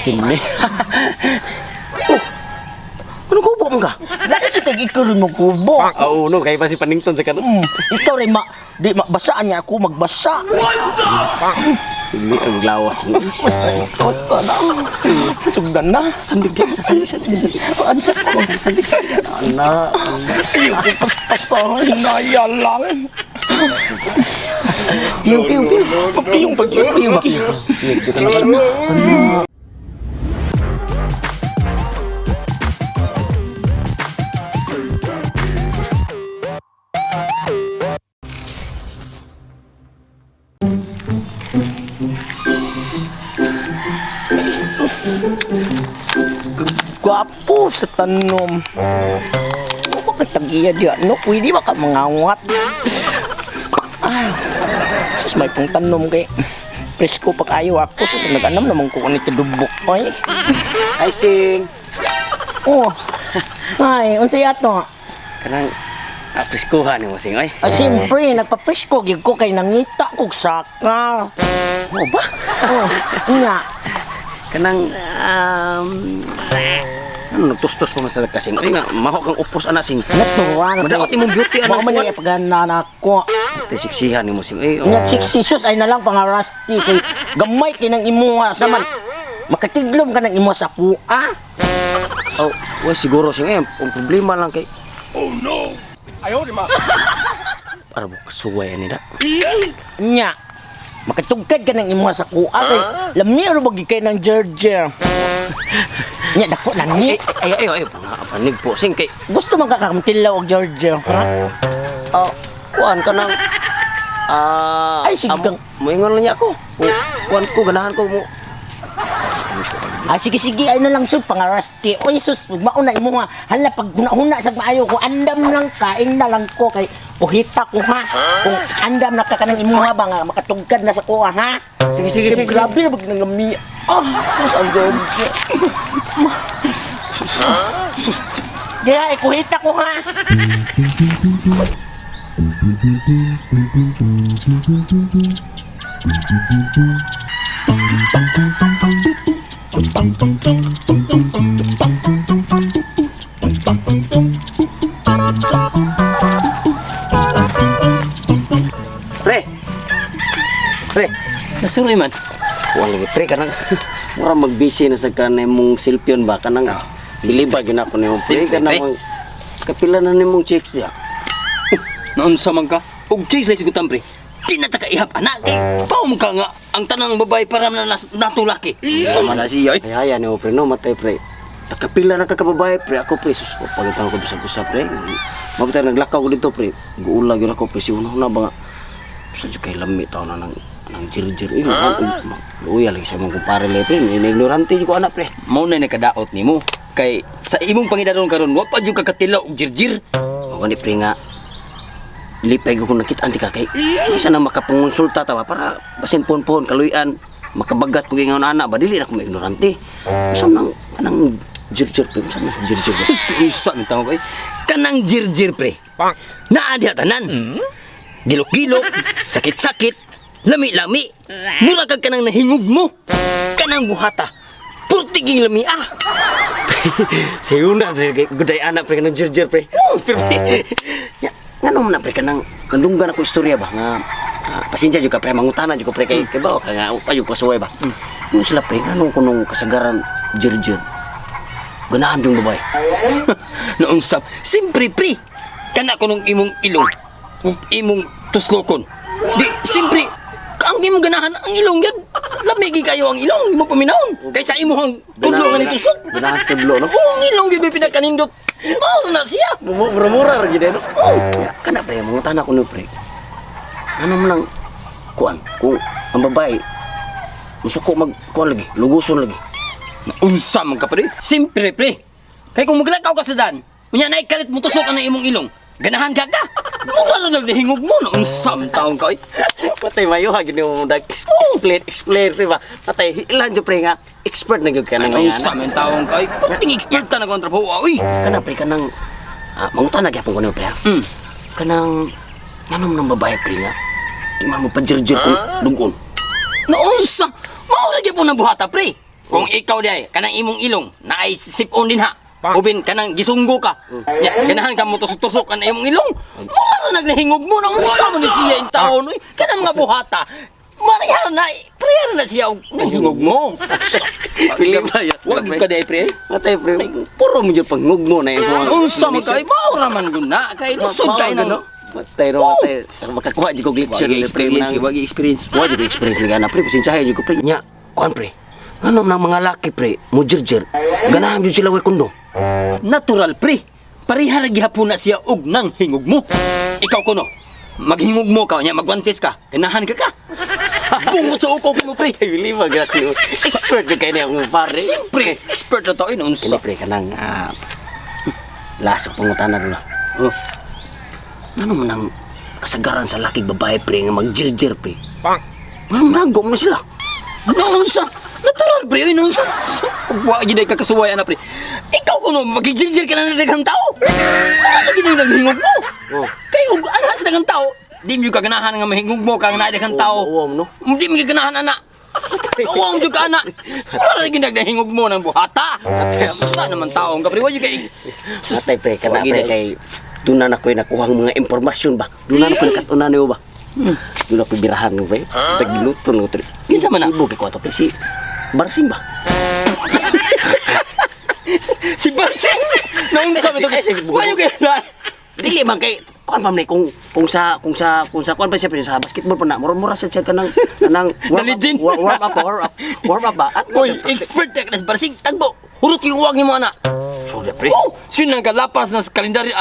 Kini. Ano kubo mo ka? Dahil sa tag-ikaw rin mo kubo. Oo, no, kaya pa si Panington sa kanon. Ikaw rin di basaan niya ako magbasa. Hindi ang lawas mo. Basta na. Sugdan na. Sandig yan, sandig. Ansa ko. Sandig. Ana. Ayun, paspasahan. Hinaya lang. Piyong. Jesus. Gwapo sa tanom. Bakit tagiya diya? No, pwede ba ka mangawat? Sus, may pong tanom kay presko pa kayo ako. Sus, nag-anam naman ko kanito dubok ko eh. Hi, Sing. Oh, ay, unsay ato? Kanang preskuhan ni mo, Sing, oy. Siyempre, nagpa-presko, gig ko kay nangita kog saka. Mo ba? Oh, nga. Kanang, ano, nagtustos pa masarap ka, Sing. Ay nga, mahok kang upos, ana, Sing. Natuwa. Madaot ni mong beauty, Baka anak man ko. niya ipaganan ako. Siksihan ni mo, Sing. Ay, Nga siksisus ay nalang pangarasti kay gamay kinang imuha naman. Makatiglom ka ng imuha sa kuha. oh, well, siguro, Sing. Ay, ang problema lang kay... Para mo kasuway nila. Nya. Makatugkad ka ng imuha sa kuha kay lamiro bagi kay ng Georgia. Nya dako lang ni. Ay, panig po, Sing. Kay, Gusto man ka kamtilaw og Georgia, ha? kuan ka ng... Ay, sige kang- Moingon lang niya ako. Kuan ko, ganahan ko mo. Sige, ay na lang sud pangarasti. Oy sus, mauna imuha. Hala pag huna sa maayo ko andam lang kain na lang ko kay uhita ko ha. Kung andam na ka kanang imuha ba nga makatugkad na sa kuha ha. Sige. Grabe na bag nang lami. Sus ang Georgia. Kaya ikuhita ko ha. Pre, nasuroy man. Kuan lagi, pre, kanang... Mura mag-busy na sa kanay mong silpyon ba? Kanang silibag yun ako na yung pre. Kanang kapila na ni mong chicks diya. Noon sa man ka, og chase lang sigutan pre. Di na taka ihap anak kay. Paum ka nga ang tanang babae para na natulaki. Sama na siya. Ay, ni mo pre, no, matay pre. Nakapila na kakababay pre. Ako pre, sus, pagkatang ko bisa-bisa pre. Mabitay naglakaw ko dito pre. Guulag yun ako pre. Si una-una ba nga. Sadyo kay lami tao na ng jir-jir. Luya lagi sa mong kumpare le pre. Ignorante ko anak pre. Mao na nakadaot nimo. Kay sa imong pangidaron karon wa pa jud ka katilaw og jirjir. Mawani pre nga. Lipay ko kung nakita anti ka kay. Isa na makapangonsulta tawa para basin pohon-pohon kaluyan. Makabagat ko ngayon anak ba dili na ko ignorante. Saan nang kanang jir-jir pre. Saan nang jir-jir pre. Usa ni tawo kay. Kanang jirjir pre. Naa diha tanan. Gilok-gilok, sakit-sakit, lami-lami. Mura kag kanang nahingog mo. Kanang buhata. Purtiging lami ah. Sayuna pre. Guday anak pre kanang jir-jir pre. Pre. Nga naman na pre kanang nandunggan ako istorya ba nga pasensya juga pre mangutana juga pre kay ba ka nga payo ko suway ba. Yung sila pre kanong kunong kasagaran jir-jir. Ganahan yung babae. Noong sab, simpre pre. Kana ko nung imong ilong. Imong tuslokon. Di, simpre, ang imong ganahan ang ilong yan. Lamigi kayo ang ilong, mo paminahon. Kaysa imong tudlo nga ni tuslok. Ganahan sa tudlo no. Oo, ang ilong yun may pinakanindot. Mao na siya. Mura-mura ra gid no. Kana pre mangutana ko no pre. Ano man lang kuan kung ang babae musuko mag kuan lagi, luguson lagi. Unsa man ka pre? Simpre pre. Kay kung maglakaw ka sa dan, unya nay kalit mo tusok ang imong ilong. Ganahan ka ka. Mukha na naglihingog mo na unsa man taong ka. Patay mayo ha gid mo explain pre ba. Patay ilan jo pre nga expert na gyud ka nang Unsa man taong ka. Pating expert ta na kontra po. Uy. Kana pre kanang mangutana gyapon ko no pre. Kanang nanom nang babae pre nga. Di man mo pa jirjir kung dugon. Naunsa? Mao ra gyud po na buhata pre. Kung ikaw di kanang imong ilong na ay sipon din ha. Ubin kanang gisunggo ka. Ya, ganahan ka mo tusok-tusok ka na imong ilong. Mula na nagnahingog mo nang unsa man ni siya in taon oy. Kanang mga buhata. Prehar na siya og nahingog mo. Pili ba ya? Wag ka di pre. Matay pre. Puro mo jud pangngugmo na yung Unsa man kay mao raman guna kay lisod kay nang Matay ro matay. Makakuha jud ko glitch Sige experience, wag experience. Wa jud experience nga na pre, pasensyahan jud ko pre. Nya, kuan pre. Ano na mga laki pre, mo jirjir. Ganahan jud sila way kundo. Natural pre. Pareha lagi hapon na siya og nang hingog mo. Ikaw kuno. Maghingog mo ka nya magwantes ka. Ganahan ka ka. Bungot sa uko mo pre. Kay bili mag expert ka kay mo pare. Siyempre, expert na to Kini unsa. pre kanang lasok pangutana na. Oh. Ano man ang kasagaran sa laki babae pre nga magjirjir pre. Ano nago mo sila? Unsa? Natural pre, yun unsa. Wa gid ka kasuway ana pre. Ikaw kuno magijirjir ka na daghang tao. Ano gid naghingog mo? Oh. Kay ug ana sa daghang tao. Di mo ka ganahan nga mahingog mo kang na daghang tao. Uwam no. Hindi mo ganahan ana. Uwang jud ka ana. Wala lagi naghingog mo ng buhata. Sa naman taong ka pre, wa jud kay Satay pre kana pre kay duna na ko'y nakuhang mga impormasyon ba. Duna na ko'y nakatuna niyo ba. Duna ko'y birahan mo pre. Tagluto no pre. Kinsa man na? Ibo kay ko ato pre si Barsing ba? Si Barsing. Naun sa to. Wa jud kay Dili man kay kuan pa man kung sa kuan pa siya pre sa basketball pa na mura sa siya kanang Dalijin. warm up ba at Oy, expert ka na Barsing tagbo. Hurot yung uwang mo ana. sorry pre. Oh, sino nang kalapas na sa kalendaryo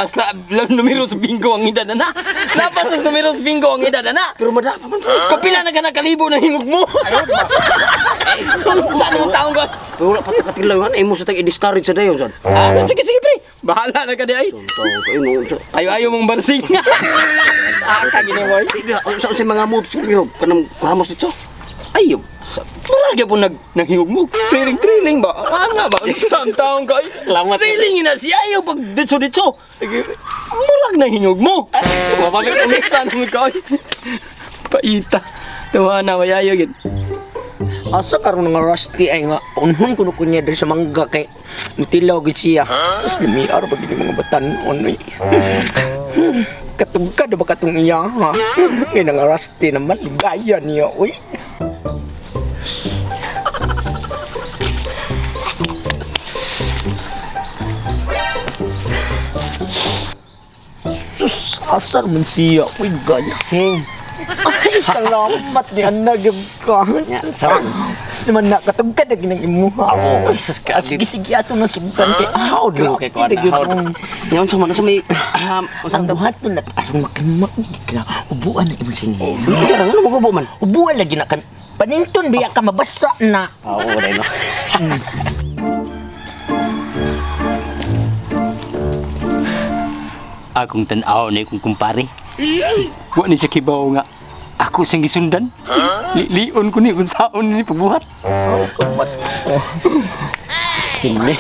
numero sa bingo ang edad na? Lapas na sa numero sa bingo ang edad na. Pero madapa man pre. Kapila na ka na kalibo na hingog mo. Saan mo taong ka? Pero wala pa ta kapila yan imo sa tag i-discourage sa dayon son. Ah, sige sige pre. Bahala na ka di ay. Tawo ko ino. Ayaw mong Barsing. Ah, kagini mo. Sa mga moves pero kanang kuramos dito. Ayaw. Mura kaya po naghingog mo. Trailing ba? Ano ba? Isang taong ka. Salamat. Trailing na siya. Ayaw pag ditso. Murag nahingog mo. Mapagkat umisan mo ka. Paita. Tuwa na, mayayo yun. Asa karon nga rusty ay nga unhon kuno kunya diri sa mangga kay mutilaw gid siya. Sus limi ara pag mga batan-on. Katugkad ba katong iya ha? Kay nga rusty naman gaya niya oy. Sus asar man siya oy gaya. Sing. Ay, salamat ni anagib ka. Sa Naman na katugkad na ginang imuha. Oo, Jesus ka. Sige, sige, ato na subukan kay how Grabe kay ko na. Ngayon sa man sa may Ang buhat mo na asong makimak ka. Ubuan na ibang sinili. ano mo gubo man? Ubuan lagi na kan. Paninton biya ka mabasa na. Oo, dai no. Akong tanaw na kong kumpare. Wa ni siya kibaw nga. Ako siyang gisundan. Lion ko ni kung saon ni pagbuhat. Oh, kamatso. Hindi.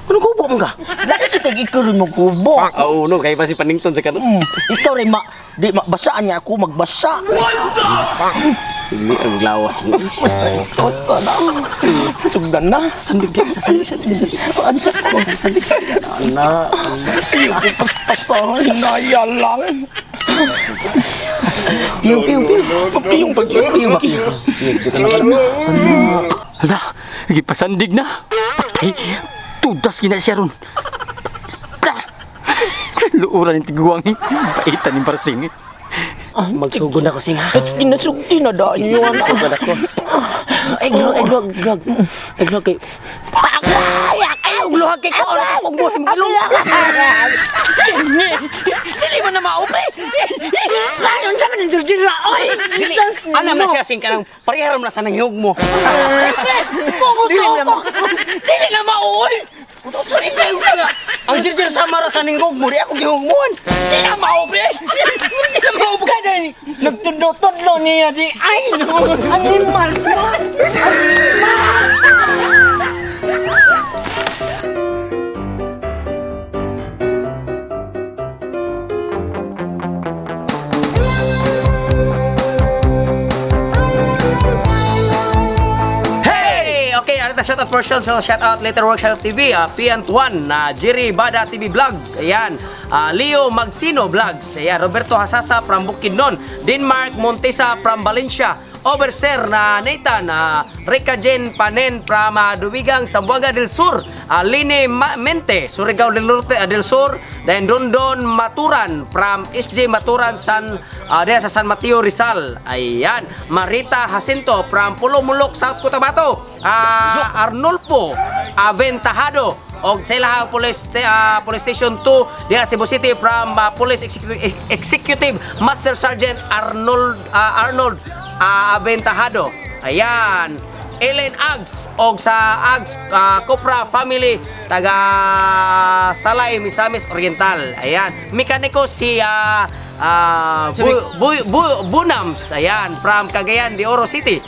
Ano gubo man ka? Dahil siya kay ikaw rin magkubo. Oo, no, kay pa si Panington sa kanon. Ikaw rin di magbasaan niya ako magbasa. Hindi ang lawas mo. Basta ikaw sana. Sugdan na. Sandig ka sa sandig. Ansa ko. Sandig. Ana. Ayaw ko paspasahan. Hinaya lang. Piyo. Pagpiyong. Hala, gipasandig na. Patay, tudas gina siya ron. Luuran yung tiguangin. Baitan yung Barsing. Magsugod ako sing. Tapos ginasugti na daan yun. Magsugod ako. Eglog kay. Ayaw, gluhag kay ko. Kung boss mo gilong. Dili mo na maupre. Layon sa manin Georgina. Oy! Alam na siya sing kanang pariharam na sa nanghihog mo. Dili na mauoy. Ang jirjir sa mara sa nanghihog mo, di ako gihugmuan. Di na maupre. Di na maupre. Nagtudlo niya di. Ay! Animal! na shoutout portion. So shoutout Later Workshop TV, Piantuan, Jerry Bada TV Vlog, ayan. Leo Magsino Vlogs, ayan. Roberto Hasasa from Bukidnon, Denmark Montesa from Valencia, Overseer na Nathan, Rica Jen Panen from Dubigang, Sambuanga del Sur, Line Mente, Surigao del Norte, del Sur, then Dondon Maturan from SJ Maturan diya sa San Mateo Rizal, ayan. Marita Jacinto from Pulumulok, South Cotabato, Arnulfo Aventajado og sa ilahang police station 2 diya Cebu City from Police Executive Master Sergeant Arnold Aventajado, ayan. Ellen Ags og sa Ags Copra family taga Salay, Misamis Oriental, ayan. Mekaniko si Bunams, ayan, from Cagayan de Oro City.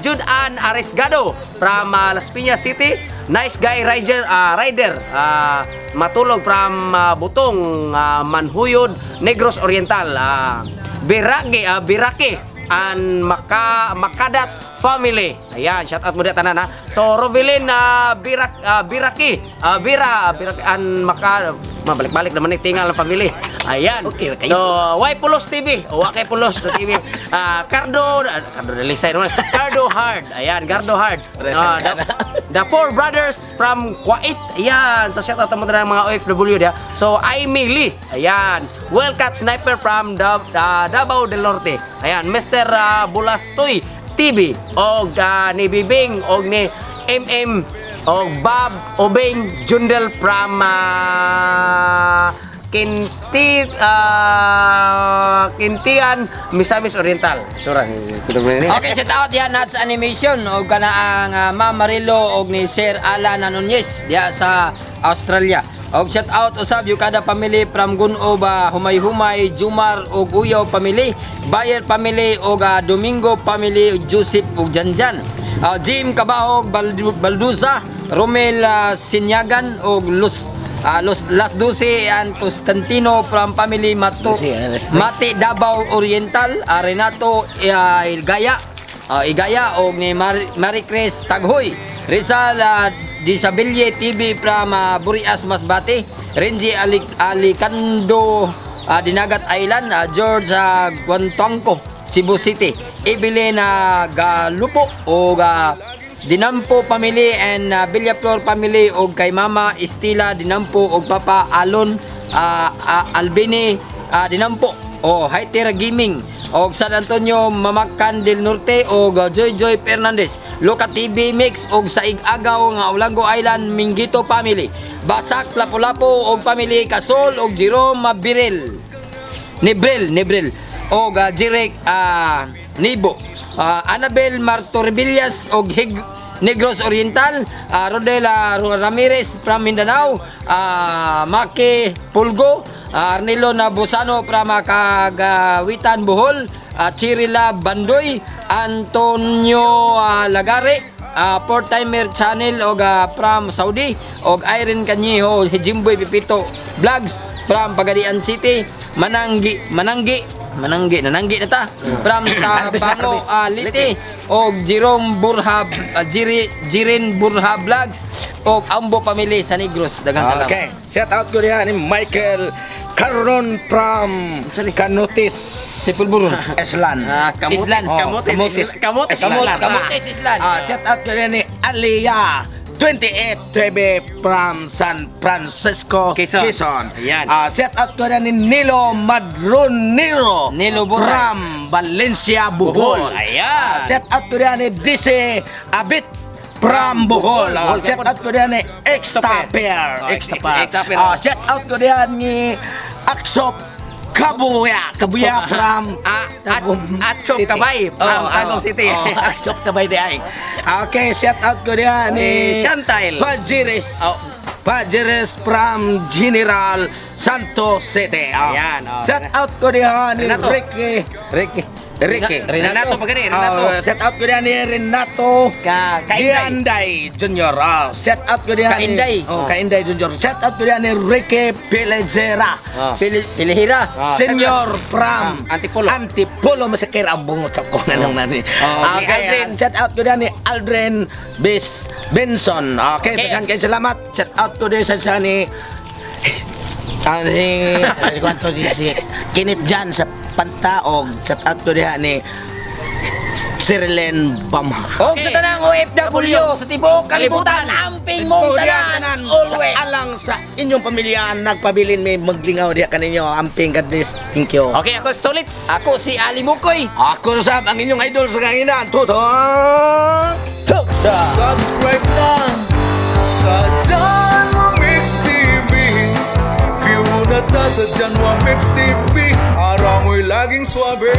Jude Ann Aresgado from Las Piñas City. Nice guy rider, matulog from Butong, Manhuyod, Negros Oriental. Birake and Makadat family. Ayan, shout out mo dito tanan ha. So Rovelin Biraki and mabalik-balik naman ni tingal ng family. Ayan. Okay, So Why Pulos TV? O Wakay Pulos sa TV. Cardo Delisay naman. Cardo Hard. Ayan, Gardo Hard. The Four Brothers from Kuwait. Ayan, so shout out mo na ng mga OFW dia. So Aimee Lee. Ayan. Wildcat Sniper from Davao del Norte. Ayan, Mr. Bulastoy TV og ni Bibing og ni MM og Bob Obeng Jundel from Kintian, Misamis Oriental. Sura Okay, shout out yan Nats Animation o kana ang Ma'am Marilo og ni Sir Alan Nunez diya sa Australia. Og shout out usab yung kada family from Gunob, Humay-Humay, Jumar og Uyaw family, Bayer family og Domingo family, Joseph og Janjan. Jim Cabahog Baldusa, Romel Sinyagan og Las Dulce and Constantino from family Mate Davao Oriental, Renato Igaya og ni Marie Cres Taghoy, Rizal Disabilie TV from Burias Masbate, Renji Alicando Dinagat Island, George Guantangco Cebu City, Evelyn Galupo o Dinampo family and Villaflor family og kay Mama Estila Dinampo og Papa Alon Albini Dinampo o Haitera Gaming og San Antonio Mamacan del Norte og Joy Fernandez, Loca TV Mix og sa Ig-Agaw nga Ulango Island Mingito family, Basak Lapu-Lapu og family Kasol og Jerome Nebrel og Jirek Nibo, Annabel Martorbillas og Negros Oriental, Rodela Ramirez from Mindanao, Maki Pulgo, Arnelo Nabosano from Kagawitan Bohol, Chirila Bandoy, Antonio Lagare, Port Timer Channel og from Saudi, og Irene Canyeho, Jimboy Pipito Vlogs from Pagadian City, Mananggi na ta from Tabango Liti og Jerome Burha Jirin Burha Vlogs og Ambo family sa Negros. Daghang salamat. Okay, shout out ko diyan ni Michael Caron from Canutis Sipulburon. Island. Kamotes Island. Shout out ko diyan ni Aliyah 28 TV from San Francisco, Quezon. Ayan. Shout out ko diyan ni Nilo Madronero Nilo Buray. from Valencia, Bohol. Ayan. Shout out ko diyan ni DC Abit from Bohol. Shout out ko diyan ni Extaper. Shout out ko diyan ni Aksop Kabuya from Atchok Tabay from Tagum City. Aksop Tabay di ay. Okay, shout out ko diyan ni Chantal Pajeres from General Santos City. Ayan, Shout out ko diyan ni Renato. Ricky Ricky. Renato pa gani, Renato. Set out ko diyan ni Renato Dianday Junior. Set out ko diyan Kainday. Kainday Junior. Set out ko diyan ni Ricky Pelejera. Pilihira. Senior from Antipolo. Antipolo masakir ang bungot ko nga nang nani. Okay, Aldrin. Set out ko diyan ni Aldrin Benson. Okay, daghang kay salamat. Set out ko diyan sa ni kwanto si Kinit Jan sa Pantaog. Set out ko diyan ni Sirlen Bamha. O sa tanang OFW sa tibok kalibutan, amping mong tanan. Always. Alang sa inyong pamilya nagpabilin may maglingaw diya kaninyo. Amping, God bless. Thank you. Okay, ako Stolitz. Ako si Ali Mukoy. Ako Sab, ang inyong idol sa kanginan. Tutong Tuksa. Subscribe na sa Janwa Mix TV. View na ta sa Janwa Mix TV. Araw mo'y laging swabe.